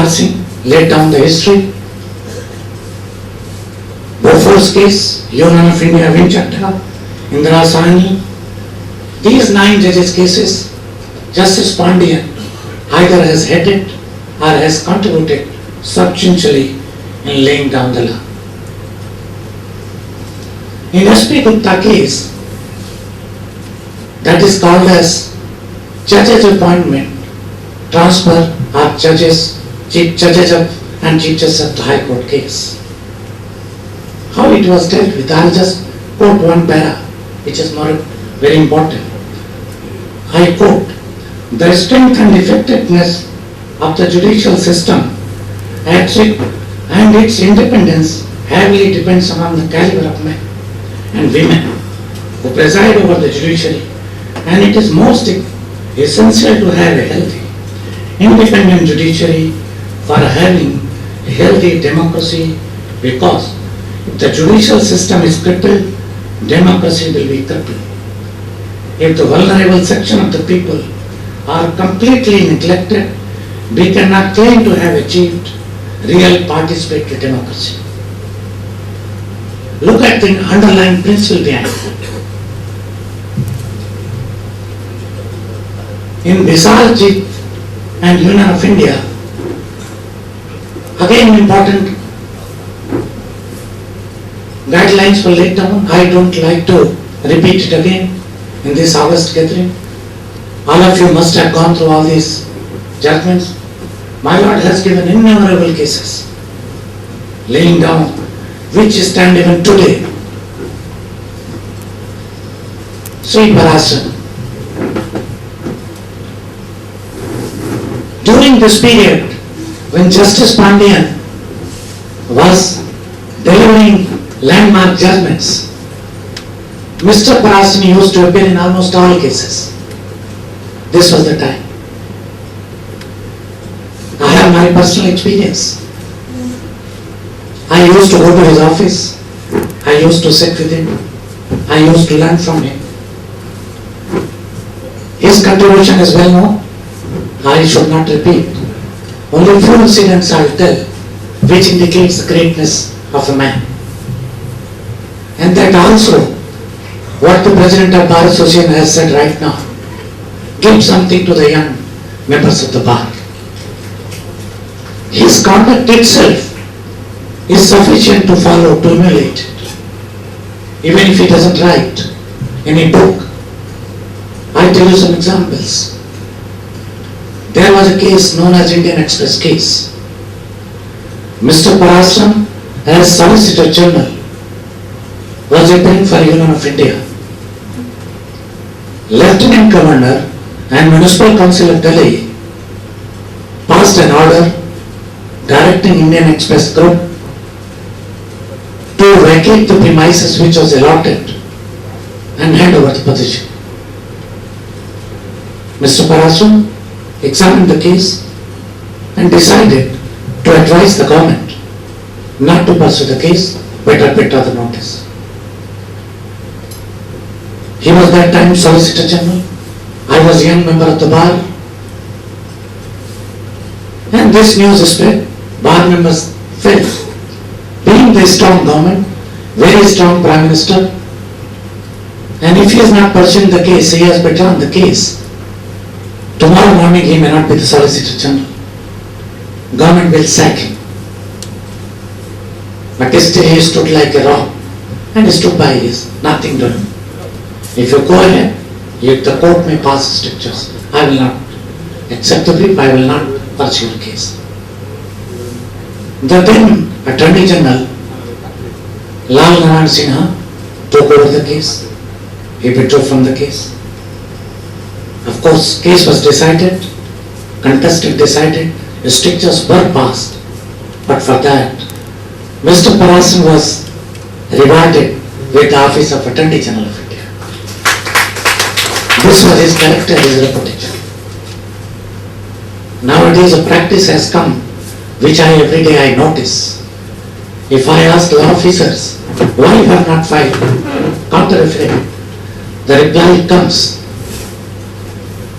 Singh laid down the history. Bofor's case, Union of India Vinchata, Indira Sahni. These 9 judges' cases, Justice Pandian either has headed or has contributed substantially in laying down the law. In S.P. Gupta case, that is called as judges appointment, transfer of judges, chief judges and chief justice of the High Court case. How it was dealt with, I will just quote one para, which is more very important. I quote, the strength and effectiveness of the judicial system and its independence heavily depends upon the caliber of men and women who preside over the judiciary, and it is most essential to have a healthy, independent judiciary for having a healthy democracy, because if the judicial system is crippled, democracy will be crippled. If the vulnerable section of the people are completely neglected, we cannot claim to have achieved real participatory democracy. Look at the underlying principle behind it. In Bisalji and Union of India, again important guidelines were laid down. I don't like to repeat it again in this August gathering. All of you must have gone through all these judgments. My Lord has given innumerable cases laying down which stand even today. Sri Parasan. During this period, when Justice Pandian was delivering landmark judgments, Mr. Parasan used to appear in almost all cases. This was the time. I have my personal experience. I used to go to his office. I used to sit with him. I used to learn from him. His contribution is well known. I should not repeat. Only a few incidents I will tell, which indicates the greatness of a man. And that also, what the President of Bar Association has said right now, give something to the young members of the bar. His conduct itself is sufficient to follow, to emulate it. Even if he doesn't write any book. I tell you some examples. There was a case known as Indian Express case. Mr. Parasan, as Solicitor General, was appearing for Union of India. Lieutenant Governor and Municipal Council of Delhi passed an order directing Indian Express Group to vacate the premises which was allotted and hand over the position. Mr. Parasan examined the case and decided to advise the government not to pursue the case, better put the notice. He was that time Solicitor General. I was a young member of the bar. And this news spread. Bar members felt, being the strong government, very strong Prime Minister, and if he is not pursuing the case, he has withdrawn the case. Tomorrow morning he may not be the Solicitor General. Government will sack him. But still he stood like a rock and he stood by his, nothing doing. If you go ahead, if the court may pass strictures, I will not accept the brief, I will not pursue the case. The then Attorney General, Lal Narayan Sinha, took over the case. He withdrew from the case. Of course, case was decided, contested decided, strictures were passed. But for that, Mr. Parasan was rewarded with the office of Attorney General of India. This was his character, his reputation. Nowadays a practice has come, which every day I notice. If I ask law officers, why you have not filed counter affidavit, the reply comes,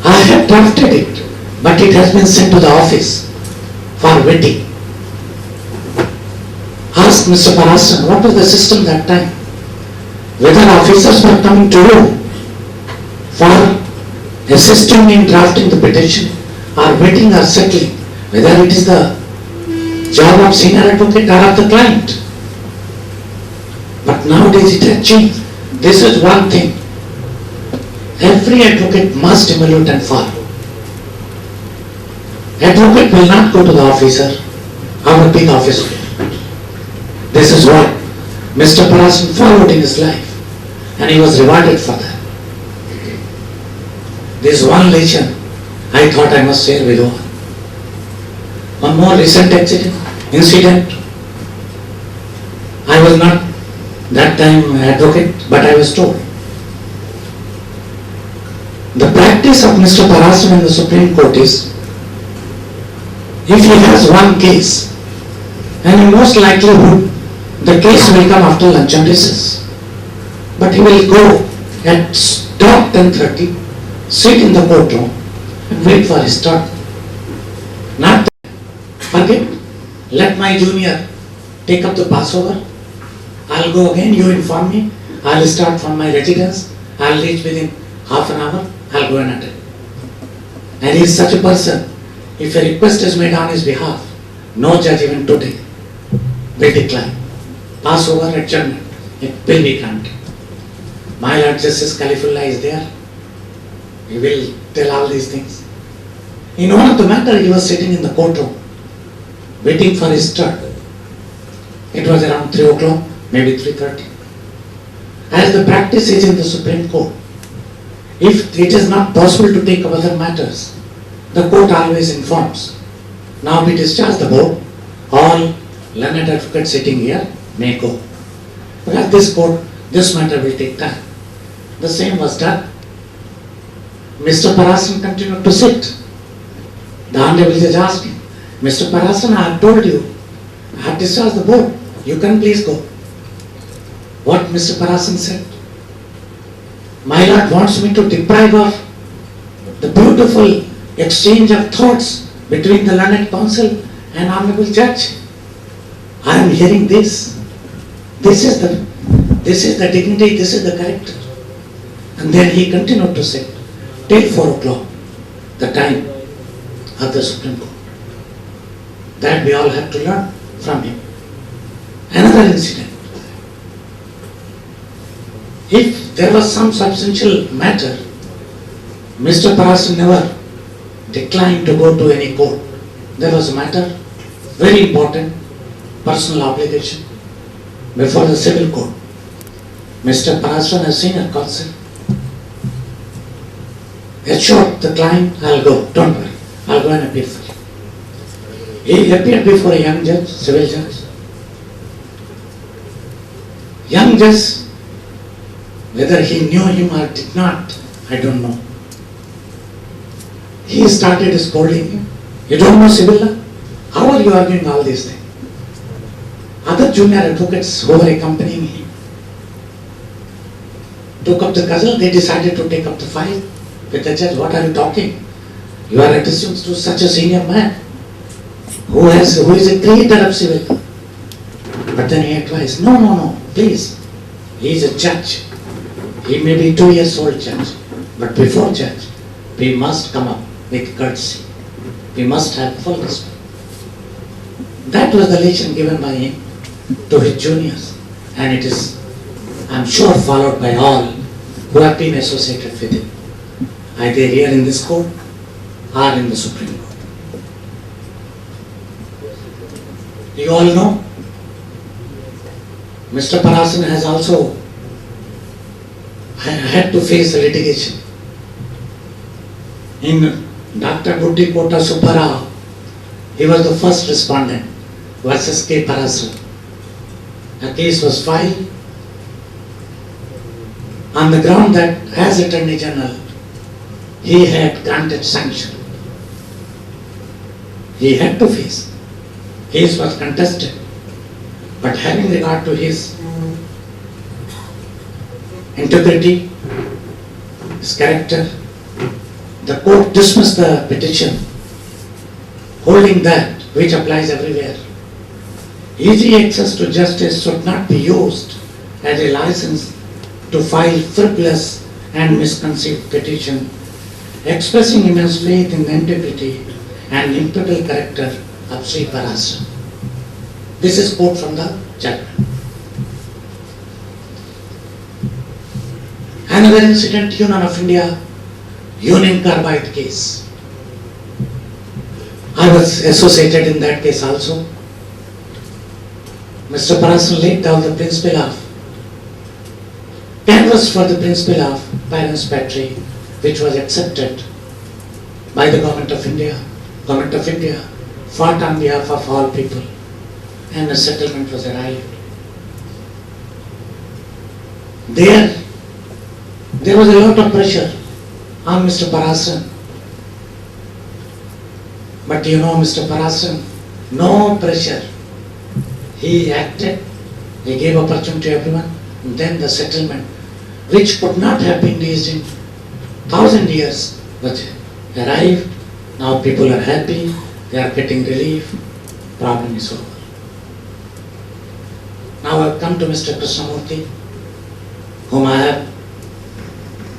I have drafted it, but it has been sent to the office for vetting. Ask Mr. Parasan, what was the system that time? Whether officers were coming to you for assisting in drafting the petition or vetting or settling, whether it is the job of senior advocate or of the client. But nowadays it has changed. This is one thing. Every advocate must emulate and follow. Advocate will not go to the officer or a big officer. This is what Mr. Parasan followed in his life, and he was rewarded for that. This one legend I thought I must share with you all. One more recent incident. I was not that time advocate, but I was told. The practice of Mr. Parasan in the Supreme Court is, if he has one case, and in most likelihood, the case will come after lunch and recess. But he will go at dot 10:30, sit in the courtroom and wait for his turn. Not that, forget, let my junior take up the Passover. I'll go again, you inform me. I'll start from my residence. I'll reach within half an hour. I'll go and attend. And he is such a person. If a request is made on his behalf, no judge even today will decline. Passover adjournment, it will be granted. My Lord Justice Califullah is there. He will tell all these things. In one of the matter, he was sitting in the courtroom, waiting for his turn. It was around 3 o'clock, maybe 3:30. As the practice is in the Supreme Court, if it is not possible to take up other matters, the court always informs. Now we discharge the board, all learned advocates sitting here may go. But at this court, this matter will take time. The same was done. Mr. Parasan continued to sit. The Honorable Judge asked him, Mr. Parasan, I have told you, I have discharged the board. You can please go. What Mr. Parasan said? My Lord wants me to deprive of the beautiful exchange of thoughts between the learned counsel and Honorable Judge. I am hearing this. This is the dignity, this is the character. And then he continued to say, till 4 o'clock, the time of the Supreme Court. That we all have to learn from him. Another incident. If there was some substantial matter, Mr. Parasan never declined to go to any court. There was a matter, very important, personal obligation, before the civil court. Mr. Parasan, as senior counsel, assured the client, I'll go, don't worry, I'll go and appear for you. He appeared before a young judge, civil judge. Young judge, whether he knew him or did not, I don't know. He started scolding him. You don't know civil law? How are you arguing all these things? Other junior advocates who were accompanying him took up the cudgel. They decided to take up the file with the judge. What are you talking? You are addressing to such a senior man who is a creator of civil law. But then he advised, no, please. He is a judge. He may be 2 years old judge. But before judge, we must come up with courtesy. We must have full respect. That was the lesson given by him to his juniors. And it is, I am sure, followed by all who have been associated with him, either here in this court or in the Supreme Court. You all know, Mr. Parasan has also had to face litigation. In Dr. Buddhi Kota Subbarao, he was the first respondent versus K. Parasan. A case was filed on the ground that as Attorney General, he had granted sanction. He had to face. Case was contested. But having regard to his integrity, his character, the court dismissed the petition, holding that which applies everywhere. Easy access to justice should not be used as a license to file frivolous and misconceived petition expressing immense faith in the integrity and impeccable character of Sri Parasram. This is quote from the judgment. Another incident, Union of India, Union Carbide case. I was associated in that case also. Mr. Parasram laid down the principle of canvas for the principle of parents' patry, which was accepted by the Government of India. Government of India fought on behalf of all people and a settlement was arrived. There was a lot of pressure on Mr. Parasram. But you know Mr. Parasram, no pressure. He acted, he gave opportunity to everyone, and then the settlement, which could not have been reached in 1,000 years, but arrived. Now people are happy, they are getting relief, problem is over. Now I have come to Mr. Krishnamurti, whom I have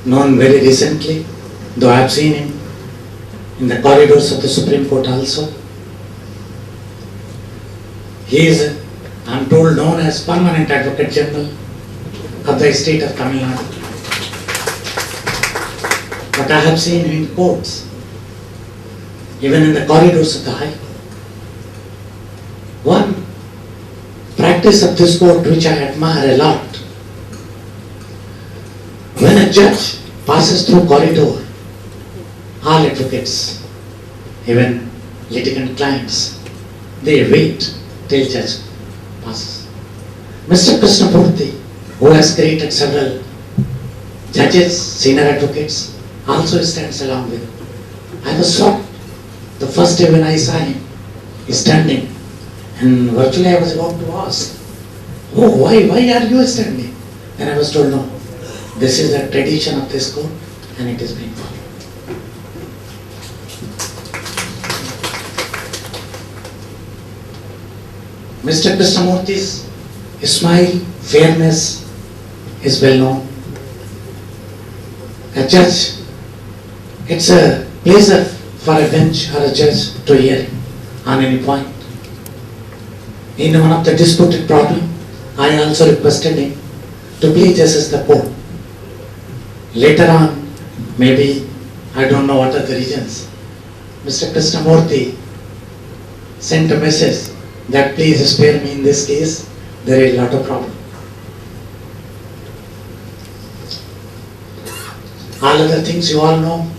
known very recently, though I have seen him in the corridors of the Supreme Court also. He is, I am told, known as Permanent Advocate General of the state of Tamil Nadu. But I have seen him in courts, even in the corridors of the High Court. One practice of this court which I admire a lot, when a judge passes through corridor, all advocates, even litigant clients, they wait till judge passes. Mr. Krishnamurti, who has created several judges, senior advocates, also stands along with him. I was shocked the first day when I saw him standing, and virtually I was about to ask, oh, why are you standing? And I was told, no, this is the tradition of this court and it is being followed. Mr. Krishnamurti's smile, fairness is well known. A judge, it's a pleasure for a bench or a judge to hear him on any point. In one of the disputed problem, I also requested him to please assess the court. Later on, maybe, I don't know what are the reasons, Mr. Krishnamurti sent a message that please spare me in this case, there is a lot of problem. All other things you all know,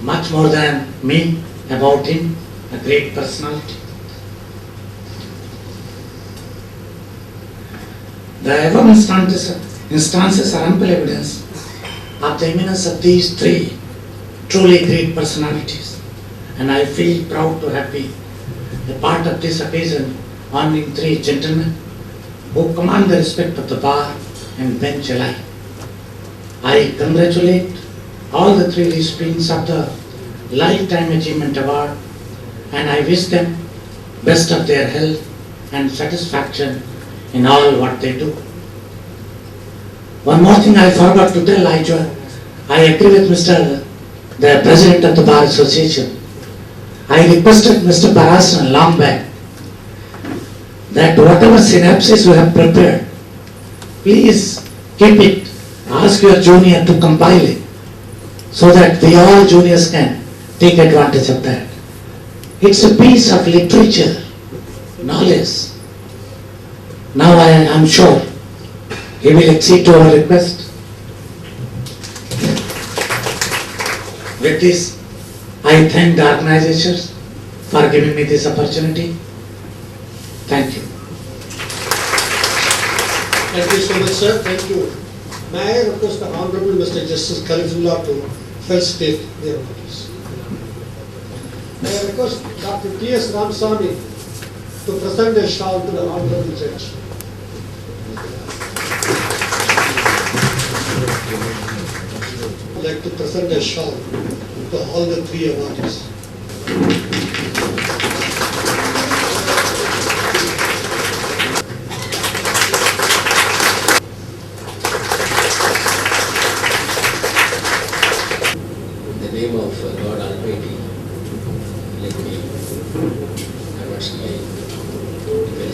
much more than me about him, a great personality. The above instances are ample evidence of the eminence of these three truly great personalities, and I feel proud to have been a part of this occasion honoring three gentlemen who command the respect of the bar and bench alike. I congratulate all the three recipients of the Lifetime Achievement Award, and I wish them best of their health and satisfaction in all what they do. One more thing I forgot to tell, I agree with the President of the Bar Association. I requested Mr. Parasram long back that whatever synopsis you have prepared, please keep it, ask your junior to compile it, so that we all juniors can take advantage of that. It's a piece of literature, knowledge. Now I am sure he will accede to our request. With this, I thank the organizers for giving me this opportunity. Thank you. Thank you so much, sir. Thank you. May I request the Honorable Mr. Justice Khalifullah to first state their orders. May I request Dr. T.S. Ramsamy to present a shawl to the Honorable Judge. I'd like to present a shawl to all the three awardees.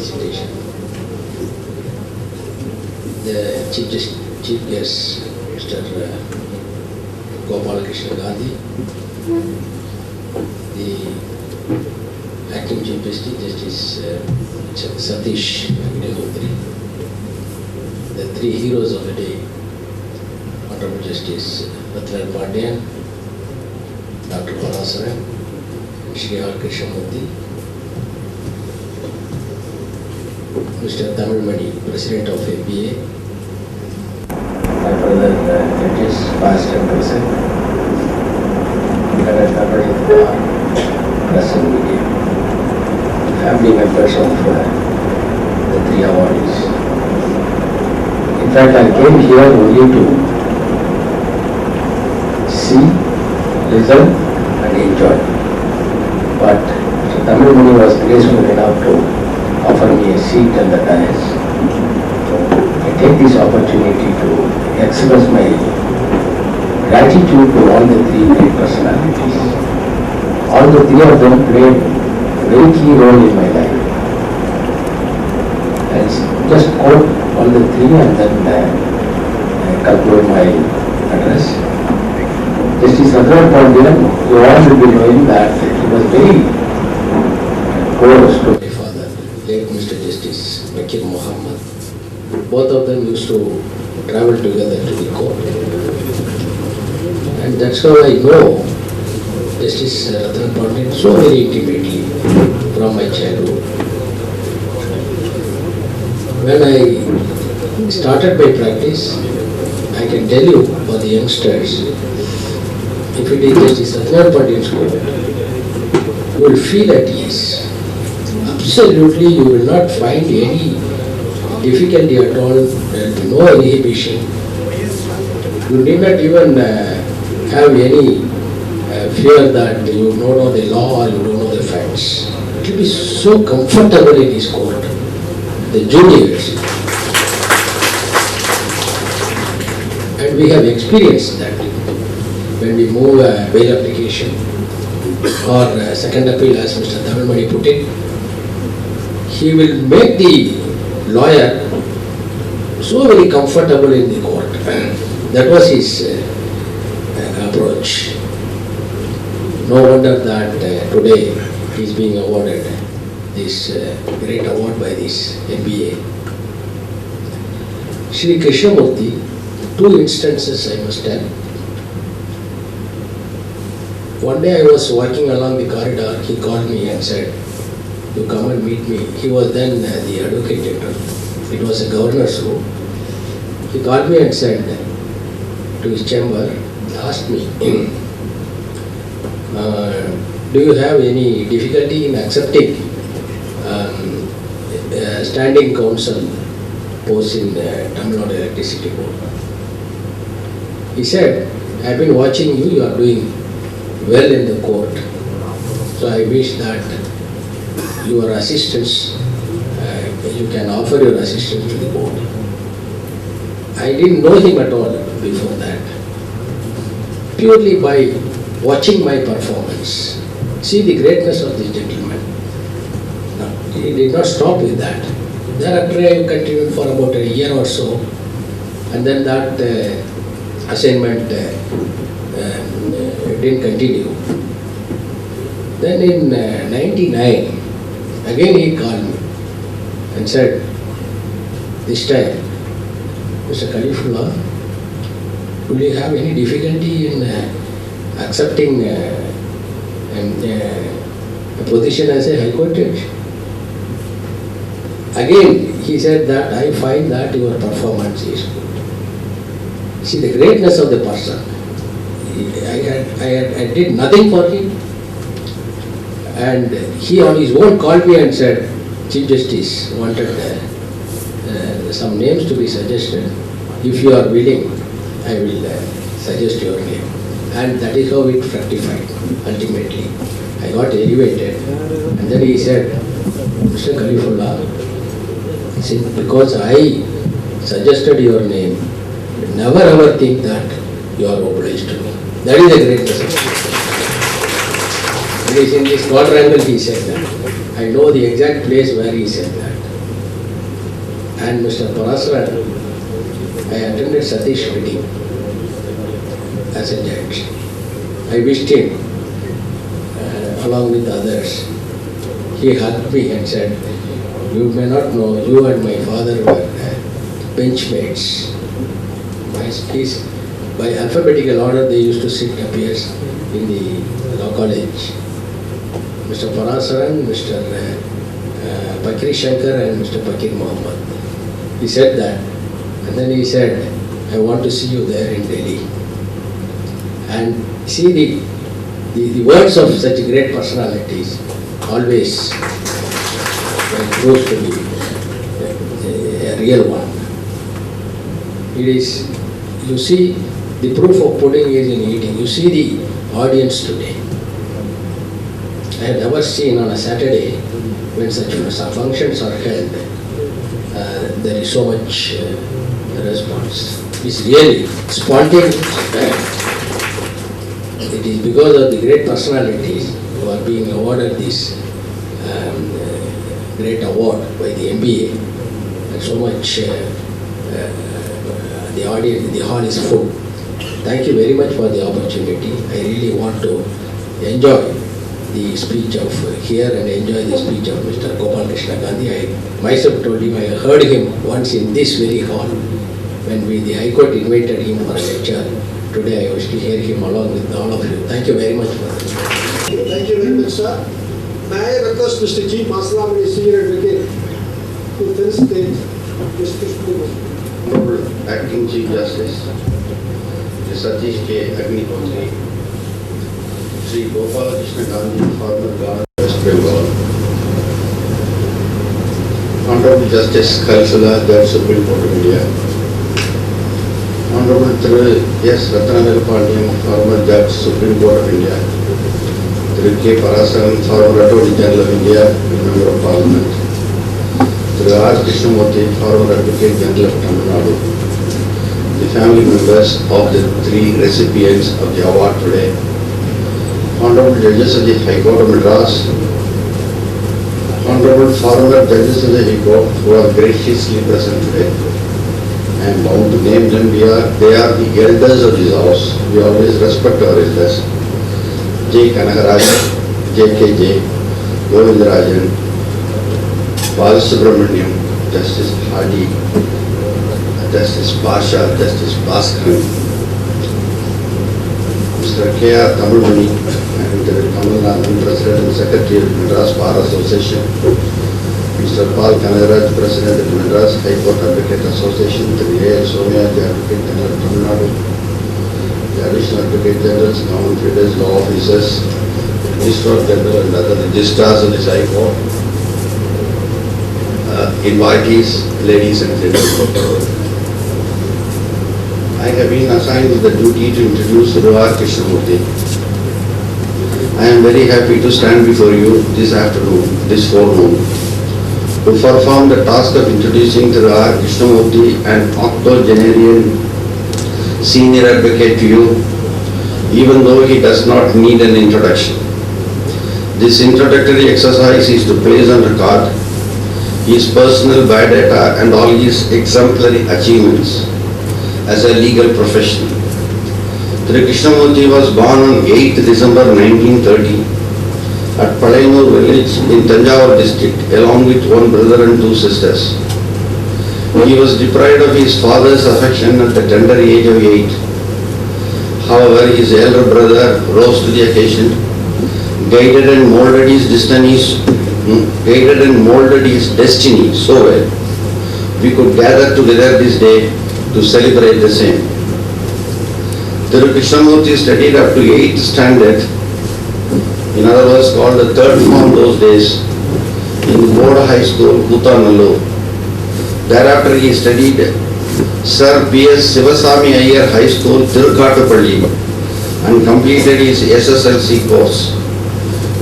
felicitation. The Chief Guest, Mr. Gopalakrishna Gandhi, the Acting Chief Justice, Satish Agnihotre, the three heroes of the day, Honorable Justice Ratnal Pandyan, Dr. Parasaran, Shri R. Krishnamurthy, Mr. Tamil Mani, President of MBA, my brother judges, past and present, and accompanied press and media, family members of the three awardees. In fact, I came here only to see, listen and enjoy. But Mr. Tamil Mani was graceful enough to offer me a seat in the dais. I take this opportunity to express my gratitude to all the three great personalities. All the three of them played a very key role in my life. I'll just quote all the three and then conclude my address. Justice Ratnal Pandyan, you all will be knowing that he was very close to my father, late Mr. Justice Makir Muhammad. Both of them used to travel together to the court. And that's how I know Justice Ratnal Pandyan so very intimately from my childhood. When I started my practice, I can tell you for the youngsters, if it is Justice Ratnal Pandyan's court, you will feel at ease. Absolutely, you will not find any difficulty at all, no inhibition. You need not even have any fear that you don't know the law or you don't know the facts. It will be so comfortable in his court, the juniors. And we have experienced that when we move a bail application or second appeal, as Mr. Tamil Mani put it, he will make the lawyer so very comfortable in the court. That was his approach. No wonder that today he is being awarded this great award by this MBA. Shri Krishnamurthy, two instances I must tell. One day I was walking along the corridor, he called me and said, "You come and meet me." He was then the advocate general. It was a governor's room. He called me and said to his chamber, asked me, do you have any difficulty in accepting standing counsel post in the Tamil Nadu Electricity Board? He said, I have been watching you, you are doing well in the court. So I wish that your assistance, you can offer your assistance to the board. I didn't know him at all before that. Purely by watching my performance, see the greatness of this gentleman. No, he did not stop with that. Thereafter I continued for about a year or so, and then that assignment didn't continue. Then in 99, again he called me and said, this time, Mr. Khalifullah, will you have any difficulty in accepting a position as a High Court judge? Again, he said that I find that your performance is good. See the greatness of the person. I did nothing for him. And he on his own called me and said, Chief Justice wanted some names to be suggested. If you are willing, I will suggest your name. And that is how it fructified, ultimately. I got elevated. And then he said, Mr. Khalifullah, see, because I suggested your name, never ever think that you are obliged to me. That is the greatness of it. It is in this quadrangle he said that. I know the exact place where he said that. And Mr. Parasaran, I attended Satish wedding as a judge. I wished him along with others. He hugged me and said, "You may not know, you and my father were benchmates." By alphabetical order, they used to sit appears in the law college. Mr. Parasaran, Mr. Pakri Shankar and Mr. Pakir Muhammad. He said that, and then he said, "I want to see you there in Delhi." And see the words of such great personalities always proves to be a real one. It is, you see, the proof of pudding is in eating. You see the audience today. I have never seen on a Saturday when such functions are held, there is so much response. It's really spontaneous. It is because of the great personalities who are being awarded this great award by the MBA, and so much the audience, the hall is full. Thank you very much for the opportunity. I really want to enjoy the speech of here and enjoy the speech of Mr. Gopal Krishna Gandhi. I myself told him I heard him once in this very hall when the High Court invited him for a lecture. Today I was to hear him along with all of you. Thank you very much for that. Thank you very much, sir. May I request Mr. G. Masalamani, Senior Advocate, to felicitate Mr. Shmuel. Honorable Acting Chief Justice, Satish K. Agnihotri, Sri Gopal Krishna Gandhi, former Governor of West Bengal, Honorable Justice Khalsala, Judge Supreme Court of India, Honorable Thiru S. Ratnavelu Pandyam, former Judge Supreme Court of India, Thiru K. Parasaran, former Attorney General of India, Member of Parliament, Thiru R. Krishnamurthy, former Advocate General of Tamil Nadu, the family members of the three recipients of the award today, Honorable Judges of the High Court of Madras, Honorable former Judges of the High Court who are graciously present today. I am bound to name them. They are the elders of this house. We always respect our elders. J. Kanagaraj, J.K.J., Govindarajan, Bal Subramaniam, Justice Hadi, Justice Pasha, Justice Bhaskaran, Mr. K.R. Tamilmani, and Tamil Nadu President and Secretary of Madras Bar Association, Mr. Paul Kanagaraj, President of Madras High Court Advocate Association, Mr. A.L. Somya, the Advocate General of Tamil Nadu, the Additional Advocate Generals, Common Pleaders, Law Officers, Registrar General and other registrars of this High Court, invitees, ladies and gentlemen. I have been assigned with the duty to introduce R. Krishnamurthy. I am very happy to stand before you this afternoon, this forenoon, to perform the task of introducing R. Krishnamurthy, an octogenarian senior advocate to you, even though he does not need an introduction. This introductory exercise is to place on record his personal biodata and all his exemplary achievements as a legal professional. Thiru Krishnamurthy was born on 8th December 1930 at Palainur village in Tanjavur district along with one brother and two sisters. He was deprived of his father's affection at the tender age of 8. However, his elder brother rose to the occasion, guided and molded his destiny so well, we could gather together this day to celebrate the same. Thiru Krishnamurthy studied up to 8th standard, in other words called the third form those days, in Board High School, Kutanallur. Thereafter he studied Sir P.S. Sivasamy Iyer High School, Tirukkattupalli, and completed his SSLC course.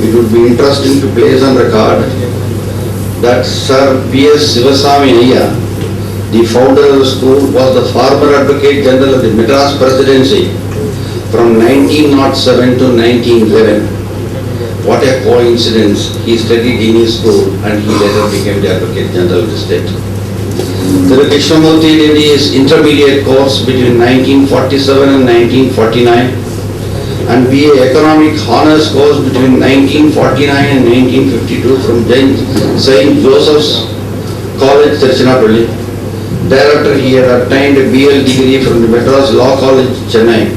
It would be interesting to place on record that Sir P.S. Sivasamy Iyer, the founder of the school, was the former Advocate General of the Madras Presidency from 1907 to 1911. What a coincidence, he studied in his school and he later became the Advocate General of the state. Thiru Krishnamurti did his intermediate course between 1947 and 1949 and BA Economic Honors course between 1949 and 1952 from St. Joseph's College, Tiruchirappalli. Thereafter, he had obtained a BL degree from the Madras Law College, Chennai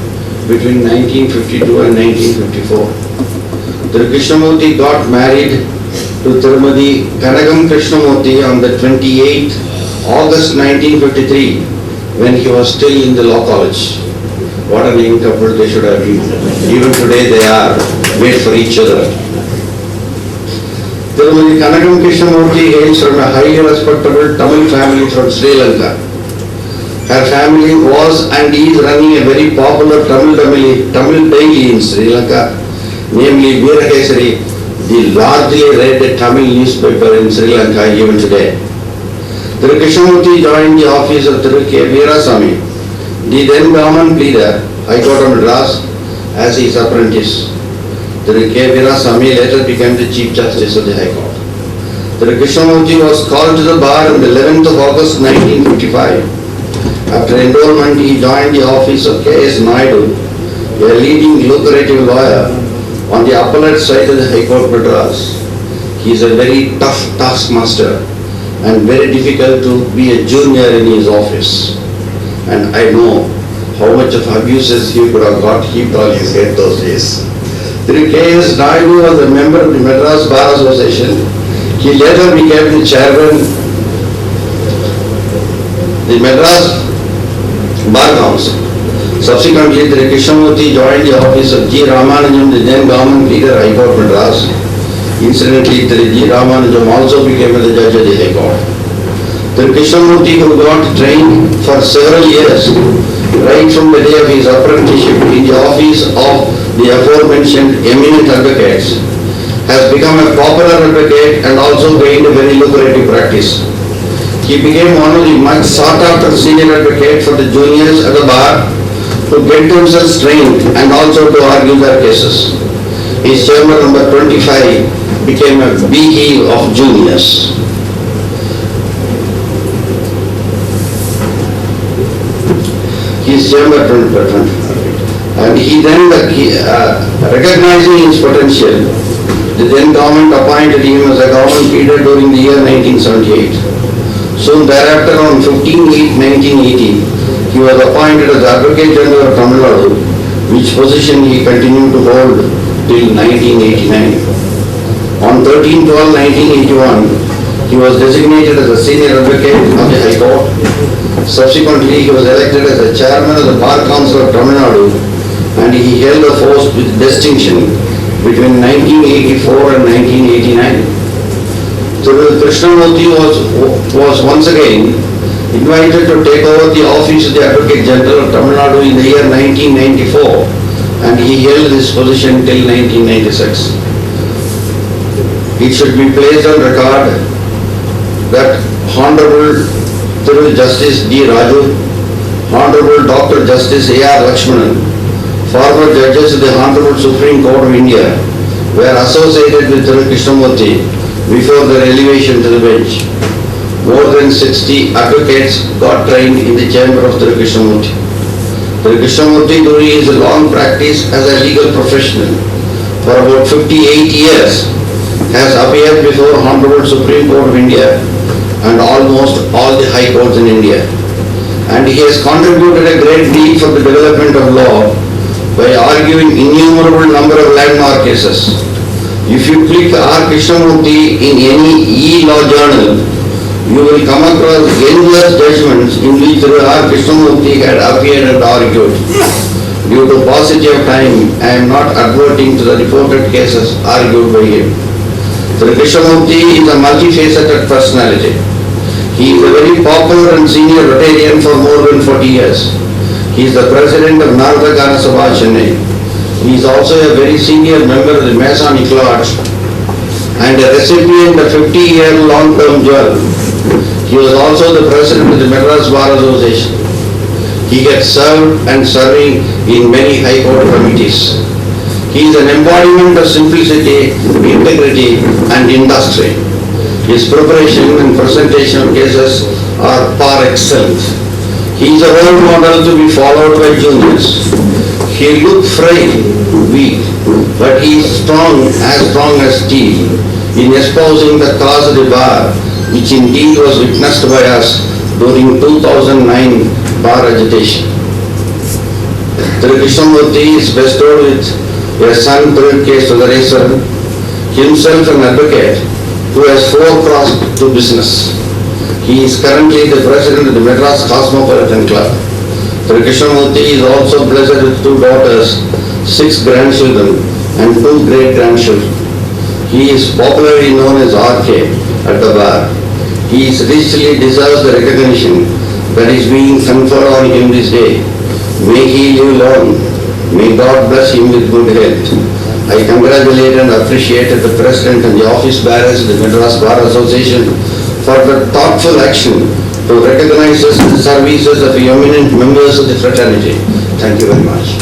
between 1952 and 1954. Thiru Krishnamurti got married to Tirumati Kanagam Krishnamurti on the 28th August 1953 when he was still in the Law College. What a young couple they should have been. Even today they are made for each other. Tirumati Kanagam Krishnamurti hails from a highly respectable Tamil family from Sri Lanka. Her family was and is running a very popular Tamil daily in Sri Lanka, namely Veerakesari, the largely read Tamil newspaper in Sri Lanka even today. Thiru Krishnamurti joined the office of Thiru K. Veerasamy, the then government leader, High Court of Madras, as his apprentice. Thiru K. Veerasamy later became the Chief Justice of the High Court. Thiru Krishnamurti was called to the bar on the 11th of August 1955. After enrollment, he joined the office of K.S. Naidu, a leading lucrative lawyer on the appellate side of the High Court Madras. He is a very tough taskmaster and very difficult to be a junior in his office. And I know how much of abuses he could have got heaped on his head those days. Thiru K.S. Naidu was a member of the Madras Bar Association. He later became the chairman of the Madras Bar Council. Subsequently, Thiru Krishnamurti joined the office of G. Ramanujam, the then government leader, High Court Madras. Incidentally, Thiru G. Ramanujam also became the judge of the High Court. Thiru Krishnamurti, who got trained for several years, right from the day of his apprenticeship in the office of the aforementioned eminent advocates, has become a popular advocate and also gained a very lucrative practice. He became one of the much sought after senior advocates for the juniors at the bar to get themselves trained and also to argue their cases. His chamber number 25 became a beehive of juniors. His chamber 25. And he then, recognizing his potential, the then government appointed him as a government leader during the year 1978. Soon thereafter, on 15/8/1980, he was appointed as Advocate General of Tamil Nadu, which position he continued to hold till 1989. On 13/12/1981, he was designated as a senior advocate of the High Court. Subsequently, he was elected as the chairman of the Bar Council of Tamil Nadu, and he held the post with distinction between 1984 and 1989. Thiru Krishnamurti was once again invited to take over the office of the Advocate General of Tamil Nadu in the year 1994, and he held this position till 1996. It should be placed on record that Honorable Thiru Justice D. Raju, Honorable Dr. Justice A.R. Lakshmanan, former judges of the Honorable Supreme Court of India, were associated with Thiru Krishnamurti before their elevation to the bench. More than 60 advocates got trained in the chamber of Thiru Krishnamurti. Thiru Krishnamurti, during his long practice as a legal professional for about 58 years, has appeared before Honorable Supreme Court of India and almost all the high courts in India. And he has contributed a great deal for the development of law by arguing innumerable number of landmark cases. If you click R. Krishnamurti in any e-law journal, you will come across endless judgments in which R. Krishnamurti had appeared and argued. Due to paucity of time, I am not adverting to the reported cases argued by him. Thiru Krishnamurti is a multifaceted personality. He is a very popular and senior Rotarian for more than 40 years. He is the president of Narada Gana Sabha, Chennai. He is also a very senior member of the Masonic Lodge and a recipient of 50-year long-term job. He was also the president of the Madras Bar Association. He gets served and serving in many high court committees. He is an embodiment of simplicity, integrity and industry. His preparation and presentation of cases are par excellence. He is a role model to be followed by juniors. He looked frail, weak, but he is strong as steel in espousing the cause of the bar, which indeed was witnessed by us during 2009 bar agitation. Sri Krishnamurti is bestowed with a son briefcase to the racer, himself an advocate who has four-crossed to business. He is currently the president of the Madras Cosmopolitan Club. Sri Krishnamurti is also blessed with 2 daughters, 6 grandchildren and 2 great-grandchildren. He is popularly known as RK at the bar. He richly deserves the recognition that is being conferred on him this day. May he live long. May God bless him with good health. I congratulate and appreciate the President and the office bearers of the Madras Bar Association for the thoughtful action to recognize the services of the eminent members of the fraternity. Thank you very much.